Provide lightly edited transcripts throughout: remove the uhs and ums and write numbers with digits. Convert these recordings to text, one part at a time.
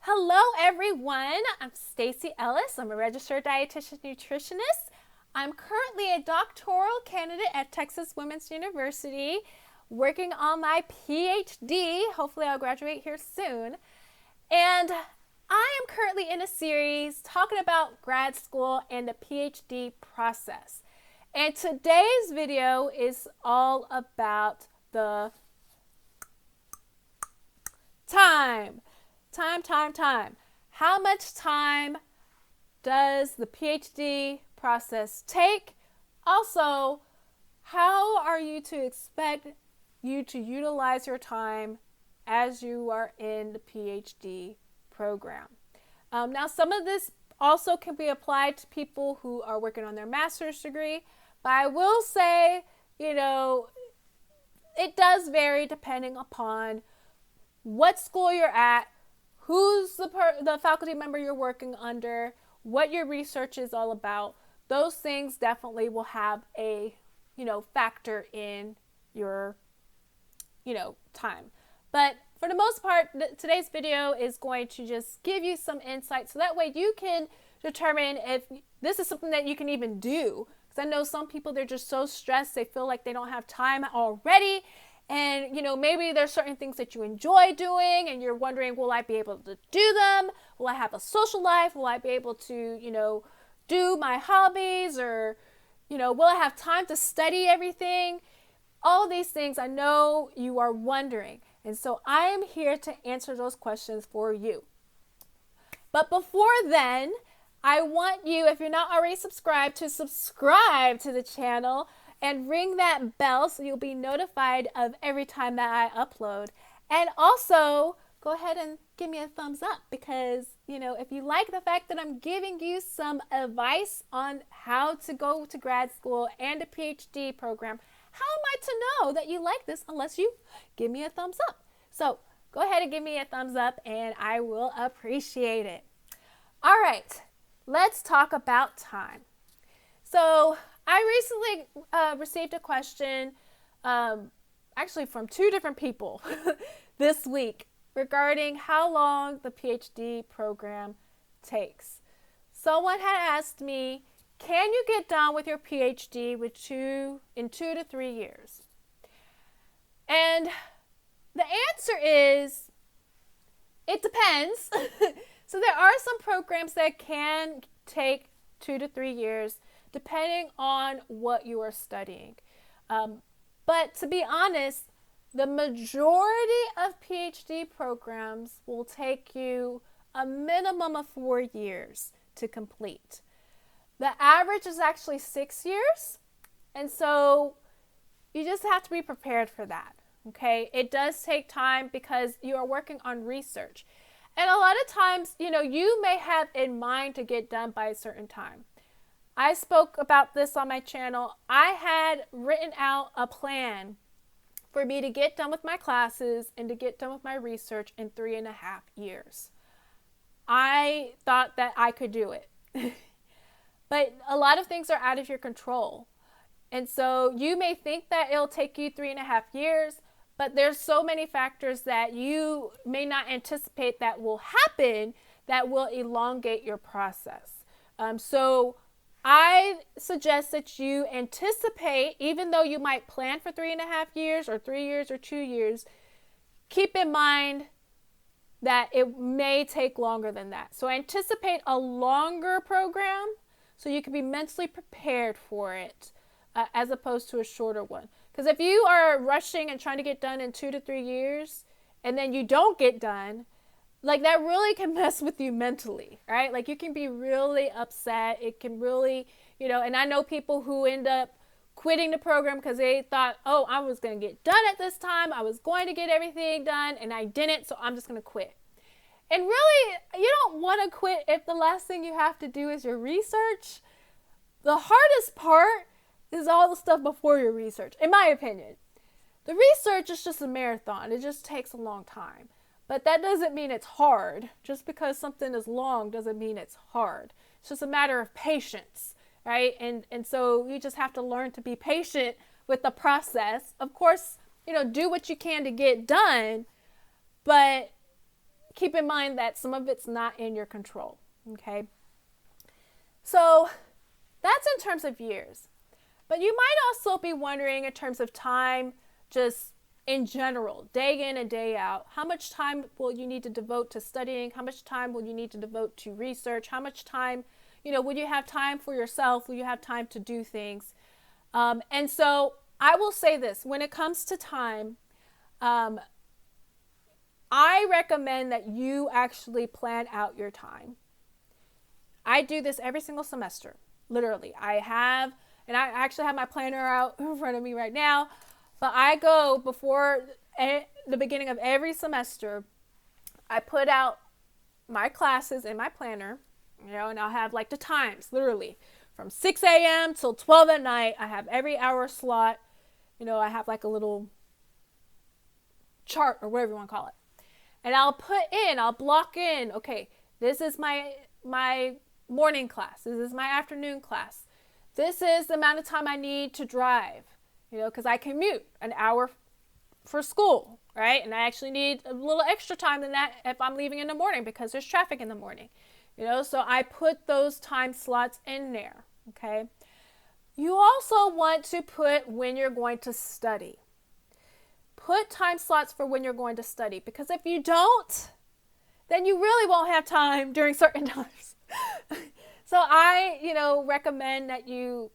Hello everyone, I'm Stacy Ellis. I'm a registered dietitian nutritionist. I'm currently a doctoral candidate at Texas Women's University working on my PhD. Hopefully I'll graduate here soon. And I am currently in a series talking about grad school and the PhD process. And today's video is all about the time. Time. How much time does the PhD process take? Also, how are you to expect you to utilize your time as you are in the PhD program? Now, some of this also can be applied to people who are working on their master's degree, but I will say, it does vary depending upon what school you're at, who's the faculty member you're working under, what your research is all about. Those things definitely will have a, factor in your, time. But for the most part, today's video is going to just give you some insight so that way you can determine if this is something that you can even do. Because I know some people, they're just so stressed, they feel like they don't have time already. And, maybe there's certain things that you enjoy doing and you're wondering, will I be able to do them? Will I have a social life? Will I be able to, do my hobbies? Or, will I have time to study everything? All these things I know you are wondering. And so I am here to answer those questions for you. But before then, I want you, if you're not already subscribed, to subscribe to the channel and ring that bell so you'll be notified of every time that I upload. And also, go ahead and give me a thumbs up because, if you like the fact that I'm giving you some advice on how to go to grad school and a PhD program, how am I to know that you like this unless you give me a thumbs up? So go ahead and give me a thumbs up and I will appreciate it. All right, let's talk about time. So I recently received a question, actually from two different people this week regarding how long the PhD program takes. Someone had asked me, can you get done with your PhD in 2 to 3 years? And the answer is, it depends. So there are some programs that can take 2 to 3 years depending on what you are studying. But to be honest, the majority of PhD programs will take you a minimum of 4 years to complete. The average is actually 6 years. And so you just have to be prepared for that. Okay, it does take time because you are working on research. And a lot of times, you may have in mind to get done by a certain time. I spoke about this on my channel. I had written out a plan for me to get done with my classes and to get done with my research in 3.5 years. I thought that I could do it. But a lot of things are out of your control. And so you may think that it'll take you 3.5 years, but there's so many factors that you may not anticipate that will happen that will elongate your process. So I suggest that you anticipate, even though you might plan for 3.5 years or 3 years or 2 years, keep in mind that it may take longer than that. So anticipate a longer program so you can be mentally prepared for it as opposed to a shorter one. Because if you are rushing and trying to get done in 2 to 3 years and then you don't get done, that really can mess with you mentally, right? You can be really upset. It can really, and I know people who end up quitting the program because they thought, oh, I was going to get done at this time. I was going to get everything done and I didn't, so I'm just going to quit. And really, you don't want to quit if the last thing you have to do is your research. The hardest part is all the stuff before your research, in my opinion. The research is just a marathon. It just takes a long time. But that doesn't mean it's hard. Just because something is long doesn't mean it's hard. It's just a matter of patience, right? And so you just have to learn to be patient with the process. Of course, do what you can to get done, but keep in mind that some of it's not in your control. Okay. So that's in terms of years. But you might also be wondering in terms of time, just in general, day in and day out, how much time will you need to devote to studying? How much time will you need to devote to research? How much time, will you have time for yourself? Will you have time to do things? And so I will say this, when it comes to time, I recommend that you actually plan out your time. I do this every single semester, literally. I actually have my planner out in front of me right now, but I go before the beginning of every semester, I put out my classes in my planner, and I'll have like the times, literally, from 6 a.m. till 12 at night. I have every hour slot. I have like a little chart or whatever you want to call it. And I'll block in, okay, this is my morning class. This is my afternoon class. This is the amount of time I need to drive, because I commute an hour for school, right? And I actually need a little extra time than that if I'm leaving in the morning because there's traffic in the morning, so I put those time slots in there, okay? You also want to put when you're going to study. Put time slots for when you're going to study, because if you don't, then you really won't have time during certain times. So I, recommend that you,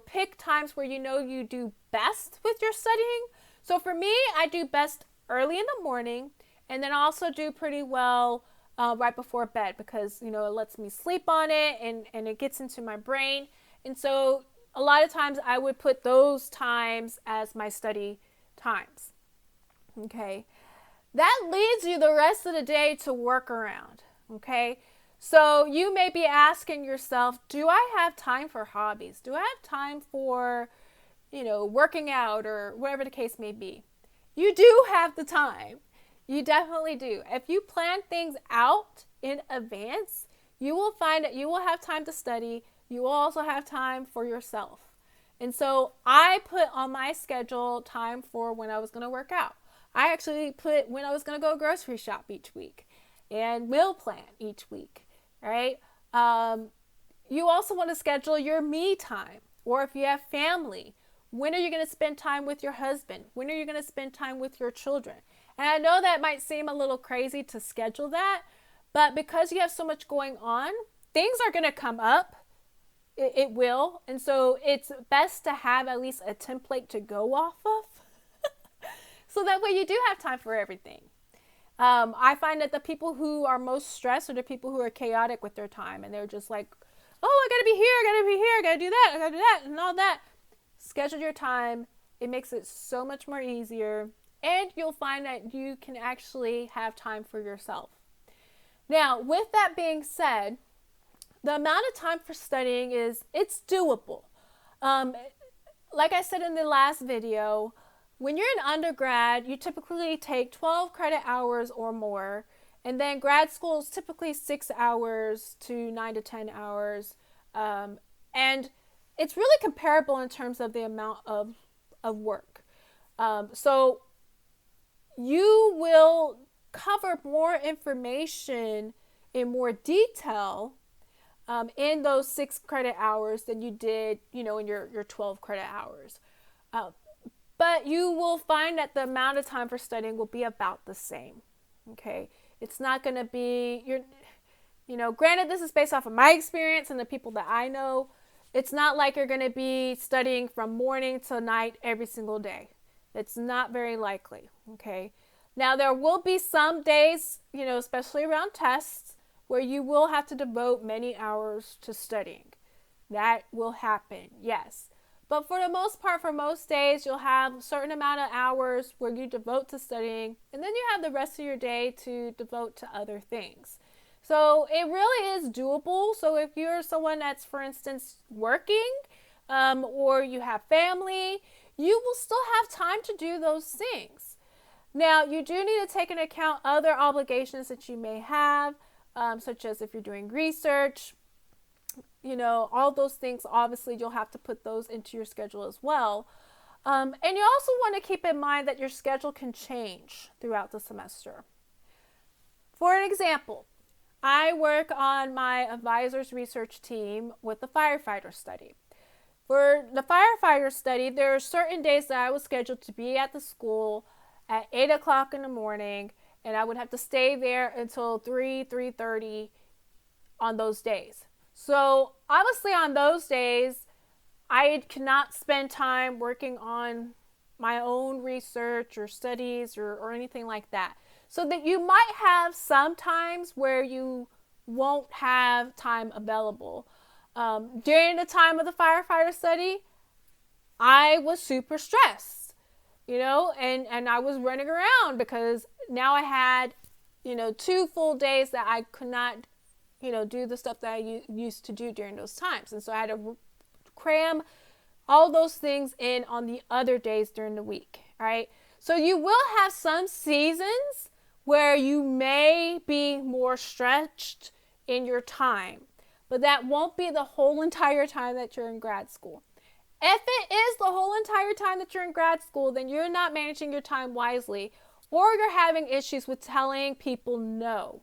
pick times where you do best with your studying. So for me, I do best early in the morning, and then I also do pretty well right before bed because, it lets me sleep on it and it gets into my brain. And so a lot of times I would put those times as my study times. Okay. That leads you the rest of the day to work around. Okay. So you may be asking yourself, do I have time for hobbies? Do I have time for, working out or whatever the case may be? You do have the time. You definitely do. If you plan things out in advance, you will find that you will have time to study. You will also have time for yourself. And so I put on my schedule time for when I was going to work out. I actually put when I was going to go grocery shop each week and meal plan each week, right? You also want to schedule your me time, or if you have family, when are you going to spend time with your husband? When are you going to spend time with your children? And I know that might seem a little crazy to schedule that, but because you have so much going on, things are going to come up. It will. And so it's best to have at least a template to go off of. So that way you do have time for everything. I find that the people who are most stressed are the people who are chaotic with their time. And they're just like, oh, I got to be here, I got to be here, I got to do that, I got to do that, and all that. Schedule your time. It makes it so much more easier. And you'll find that you can actually have time for yourself. Now, with that being said, the amount of time for studying it's doable. Like I said in the last video, when you're in undergrad, you typically take 12 credit hours or more. And then grad school is typically 6 hours to 9 to 10 hours. And it's really comparable in terms of the amount of work. So you will cover more information in more detail in those 6 credit hours than you did, in your 12 credit hours. But you will find that the amount of time for studying will be about the same. Okay. It's not going to be, granted, this is based off of my experience and the people that I know. It's not like you're going to be studying from morning to night every single day. It's not very likely. Okay. Now, there will be some days, especially around tests, where you will have to devote many hours to studying. That will happen, yes. But for the most part, for most days, you'll have a certain amount of hours where you devote to studying, and then you have the rest of your day to devote to other things. So it really is doable. So if you're someone that's, for instance, working, or you have family, you will still have time to do those things. Now, you do need to take into account other obligations that you may have, such as if you're doing research, all those things. Obviously, you'll have to put those into your schedule as well. And you also want to keep in mind that your schedule can change throughout the semester. For an example, I work on my advisor's research team with the firefighter study. For the firefighter study, there are certain days that I was scheduled to be at the school at 8 o'clock in the morning, and I would have to stay there until 3:30 on those days. So obviously on those days, I cannot spend time working on my own research or studies or anything like that. So that you might have some times where you won't have time available. During the time of the firefighter study, I was super stressed, and I was running around because now I had, 2 full days that I could not, do the stuff that I used to do during those times. And so I had to cram all those things in on the other days during the week, right? So you will have some seasons where you may be more stretched in your time, but that won't be the whole entire time that you're in grad school. If it is the whole entire time that you're in grad school, then you're not managing your time wisely, or you're having issues with telling people no.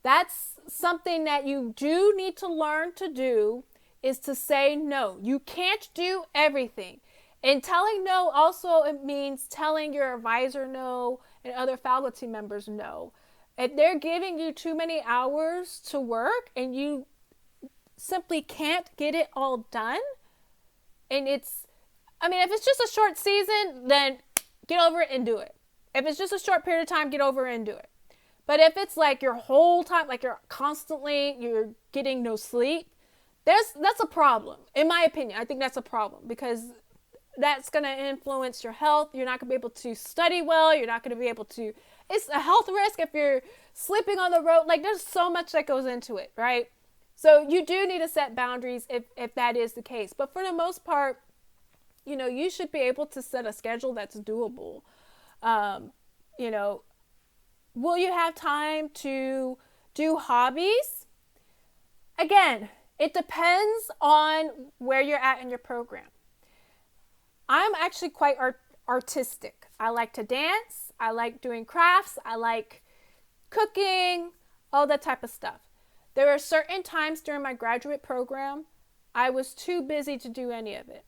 That's something that you do need to learn to do, is to say no. You can't do everything. And telling no also, it means telling your advisor no and other faculty members no. If they're giving you too many hours to work and you simply can't get it all done, and if it's just a short season, then get over it and do it. If it's just a short period of time, get over it and do it. But if it's like your whole time, like you're getting no sleep, that's a problem. In my opinion, I think that's a problem, because that's going to influence your health. You're not going to be able to study well. You're not going to be able to, it's a health risk if you're sleeping on the road. Like, there's so much that goes into it, right? So you do need to set boundaries if that is the case. But for the most part, you should be able to set a schedule that's doable. Will you have time to do hobbies? Again, it depends on where you're at in your program. I'm actually quite artistic. I like to dance. I like doing crafts. I like cooking, all that type of stuff. There are certain times during my graduate program I was too busy to do any of it.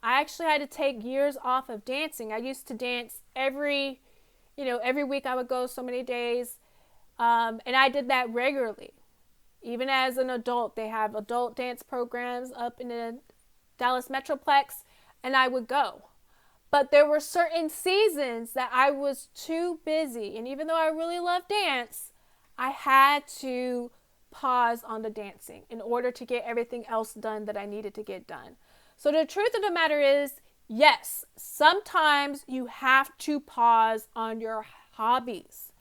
I actually had to take years off of dancing. I used to dance every week. I would go so many days, and I did that regularly. Even as an adult, they have adult dance programs up in the Dallas Metroplex, and I would go. But there were certain seasons that I was too busy, and even though I really love dance, I had to pause on the dancing in order to get everything else done that I needed to get done. So the truth of the matter is, yes, sometimes you have to pause on your hobbies.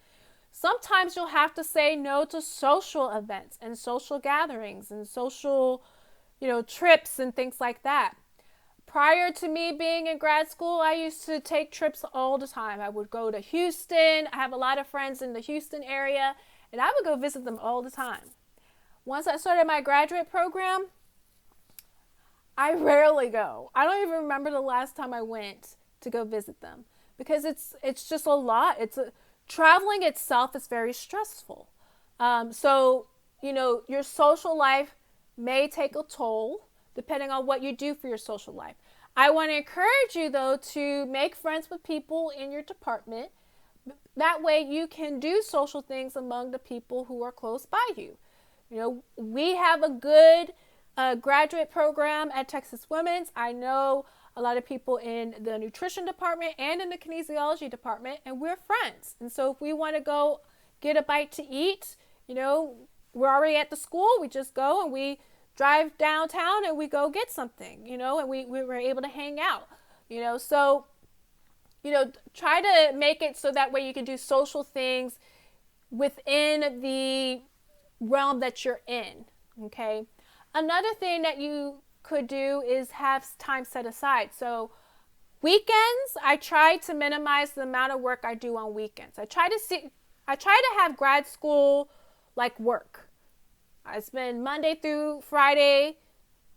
Sometimes you'll have to say no to social events and social gatherings and social, trips and things like that. Prior to me being in grad school, I used to take trips all the time. I would go to Houston. I have a lot of friends in the Houston area, and I would go visit them all the time. Once I started my graduate program, I rarely go. I don't even remember the last time I went to go visit them, because it's just a lot. Traveling itself is very stressful. So your social life may take a toll depending on what you do for your social life. I want to encourage you, though, to make friends with people in your department. That way you can do social things among the people who are close by you. We have a good graduate program at Texas Women's. I know a lot of people in the nutrition department and in the kinesiology department, and we're friends. And so if we want to go get a bite to eat, we're already at the school. We just go and we drive downtown and we go get something, and we were able to hang out, so, try to make it so that way you can do social things within the realm that you're in. Okay. Another thing that you could do is have time set aside. So weekends, I try to minimize the amount of work I do on weekends. I try to have grad school like work. I spend Monday through Friday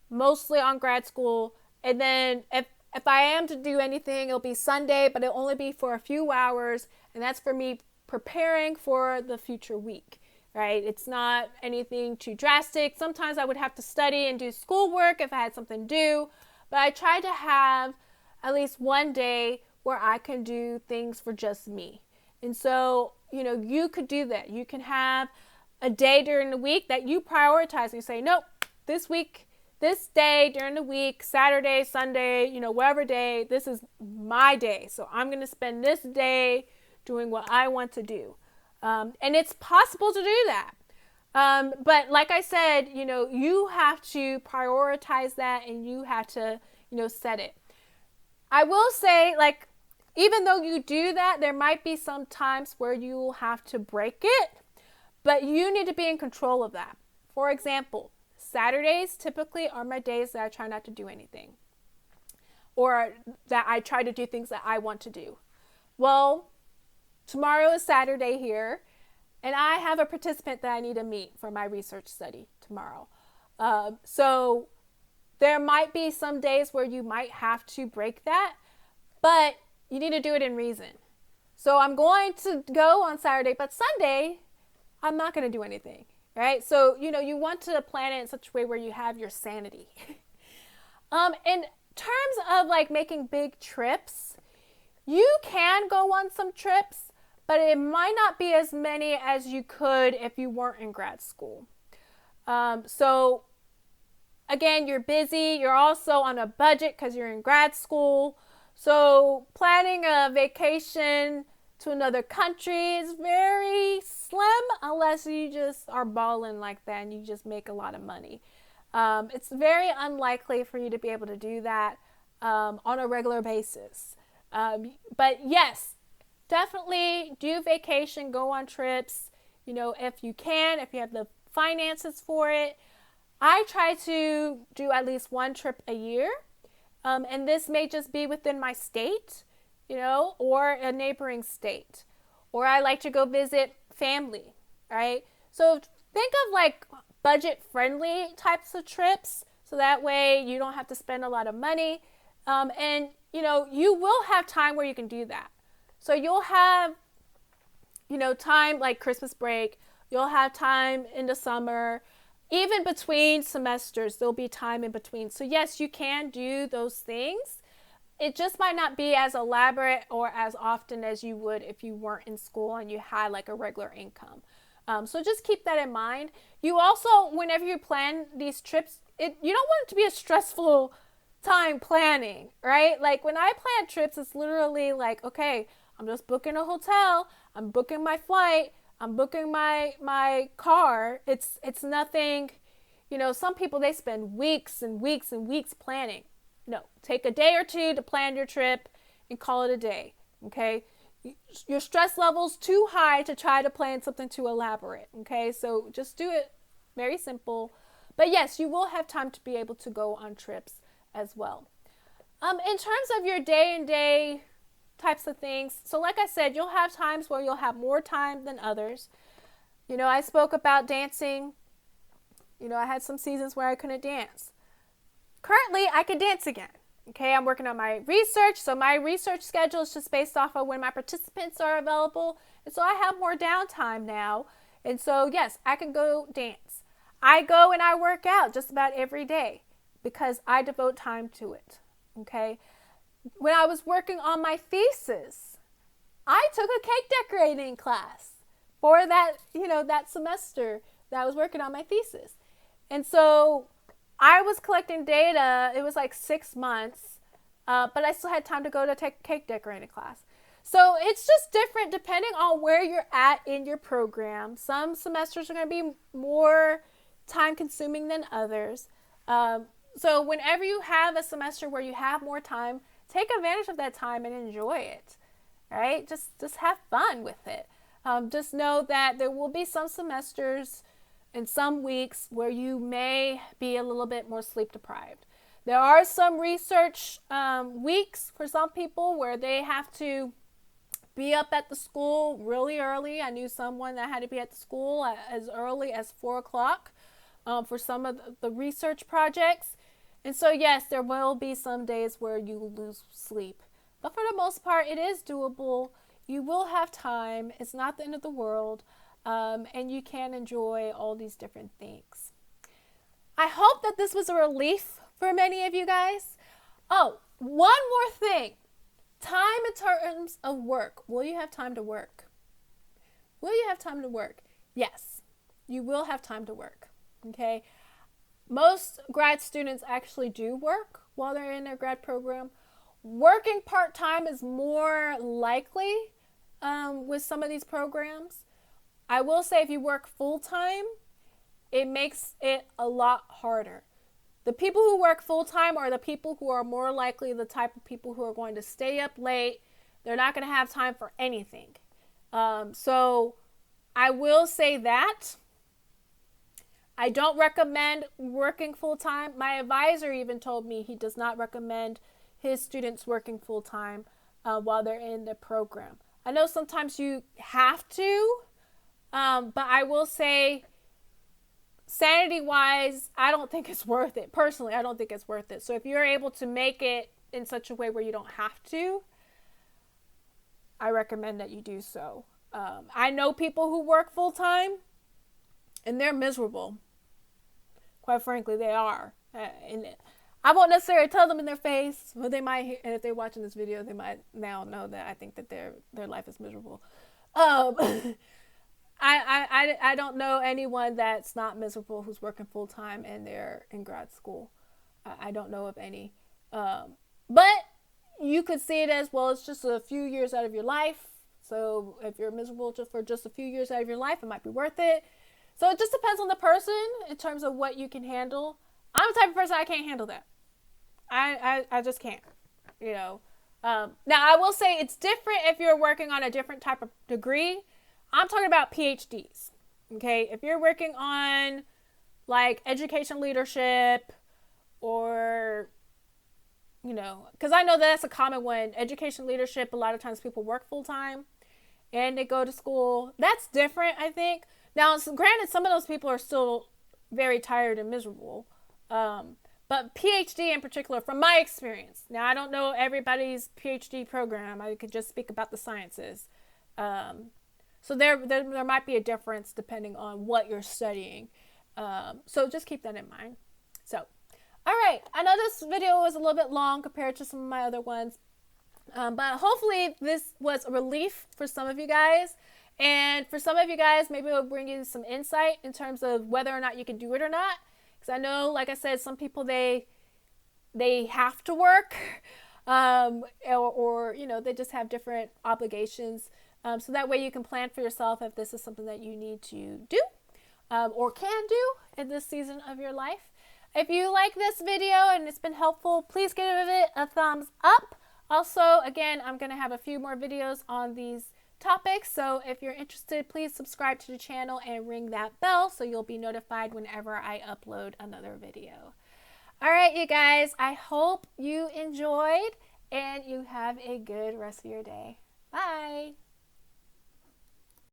mostly on grad school, and then if I am to do anything, it'll be Sunday, but it'll only be for a few hours, and that's for me preparing for the future week, right? It's not anything too drastic. Sometimes I would have to study and do schoolwork if I had something due, but I try to have at least one day where I can do things for just me. And so, you could do that. You can have a day during the week that you prioritize and you say, nope, this week, this day during the week, Saturday, Sunday, whatever day, this is my day. So I'm going to spend this day doing what I want to do. And it's possible to do that. But like I said, you have to prioritize that and you have to, set it. I will say, even though you do that, there might be some times where you will have to break it, but you need to be in control of that. For example, Saturdays typically are my days that I try not to do anything, or that I try to do things that I want to do. Well, tomorrow is Saturday here, and I have a participant that I need to meet for my research study tomorrow. So there might be some days where you might have to break that, but you need to do it in reason. So I'm going to go on Saturday, but Sunday, I'm not going to do anything, right? So, you want to plan it in such a way where you have your sanity. In terms of making big trips, you can go on some trips, but it might not be as many as you could if you weren't in grad school. So again, you're busy. You're also on a budget because you're in grad school. So planning a vacation to another country is very slim unless you just are balling like that and you just make a lot of money. It's very unlikely for you to be able to do that on a regular basis. But yes, definitely do vacation, go on trips, if you can, if you have the finances for it. I try to do at least one trip a year. And this may just be within my state, or a neighboring state. Or I like to go visit family, right? So think of budget-friendly types of trips. So that way you don't have to spend a lot of money. And, you will have time where you can do that. So you'll have, time like Christmas break. You'll have time in the summer. Even between semesters, there'll be time in between. So yes, you can do those things. It just might not be as elaborate or as often as you would if you weren't in school and you had a regular income. So just keep that in mind. You also, whenever you plan these trips, you don't want it to be a stressful time planning, right? When I plan trips, it's literally okay, I'm just booking a hotel, I'm booking my flight, I'm booking my car. It's nothing, some people, they spend weeks and weeks and weeks planning. No, take a day or two to plan your trip and call it a day, okay? Your stress level's too high to try to plan something too elaborate, okay? So just do it very simple. But yes, you will have time to be able to go on trips as well. In terms of your day-and-day types of things. So like I said, you'll have times where you'll have more time than others. I spoke about dancing. I had some seasons where I couldn't dance. Currently, I can dance again. Okay, I'm working on my research. So my research schedule is just based off of when my participants are available. And so I have more downtime now. And so, yes, I can go dance. I go and I work out just about every day because I devote time to it. Okay. When I was working on my thesis, I took a cake decorating class for that, that semester that I was working on my thesis. And so I was collecting data. It was 6 months, but I still had time to go to take cake decorating class. So it's just different depending on where you're at in your program. Some semesters are going to be more time consuming than others. So whenever you have a semester where you have more time, take advantage of that time and enjoy it, right? Just have fun with it. Just know that there will be some semesters and some weeks where you may be a little bit more sleep deprived. There are some research weeks for some people where they have to be up at the school really early. I knew someone that had to be at the school as early as 4 o'clock for some of the research projects. And so, yes, there will be some days where you lose sleep. But for the most part, it is doable. You will have time. It's not the end of the world. And you can enjoy all these different things. I hope that this was a relief for many of you guys. Oh, one more thing. Time in terms of work. Will you have time to work? Will you have time to work? Yes, you will have time to work. Okay. Most grad students actually do work while they're in their grad program. Working part-time is more likely with some of these programs. I will say if you work full-time, it makes it a lot harder. The people who work full-time are the people who are more likely the type of people who are going to stay up late. They're not going to have time for anything. So I will say that. I don't recommend working full-time. My advisor even told me he does not recommend his students working full-time while they're in the program. I know sometimes you have to, but I will say, sanity-wise, I don't think it's worth it. Personally, I don't think it's worth it. So if you're able to make it in such a way where you don't have to, I recommend that you do so. I know people who work full-time, and they're miserable. Quite frankly, they are. And I won't necessarily tell them in their face, but they might, and if they're watching this video, they might now know that I think that their life is miserable. I don't know anyone that's not miserable who's working full time and they're in grad school. I don't know of any. But you could see it as, well, it's just a few years out of your life. So if you're miserable just for just a few years out of your life, it might be worth it. So it just depends on the person in terms of what you can handle. I'm the type of person, I can't handle that. I just can't, you know. Now, I will say it's different if you're working on a different type of degree. I'm talking about PhDs, okay? If you're working on, like, education leadership or, you know, because I know that's a common one. Education leadership, a lot of times people work full-time and they go to school. That's different, I think. Now, granted, some of those people are still very tired and miserable. But PhD in particular, from my experience, now I don't know everybody's PhD program. I could just speak about the sciences. So there might be a difference depending on what you're studying. So just keep that in mind. So, all right. I know this video was a little bit long compared to some of my other ones. But hopefully this was a relief for some of you guys. And for some of you guys, maybe it'll bring you some insight in terms of whether or not you can do it or not. Because I know, like I said, some people, they have to work. Or, you know, they just have different obligations. So that way you can plan for yourself if this is something that you need to do or can do in this season of your life. If you like this video and it's been helpful, please give it a thumbs up. Also, again, I'm going to have a few more videos on these topics. So if you're interested, please subscribe to the channel and ring that bell so you'll be notified whenever I upload another video. All right, you guys, I hope you enjoyed and you have a good rest of your day. Bye.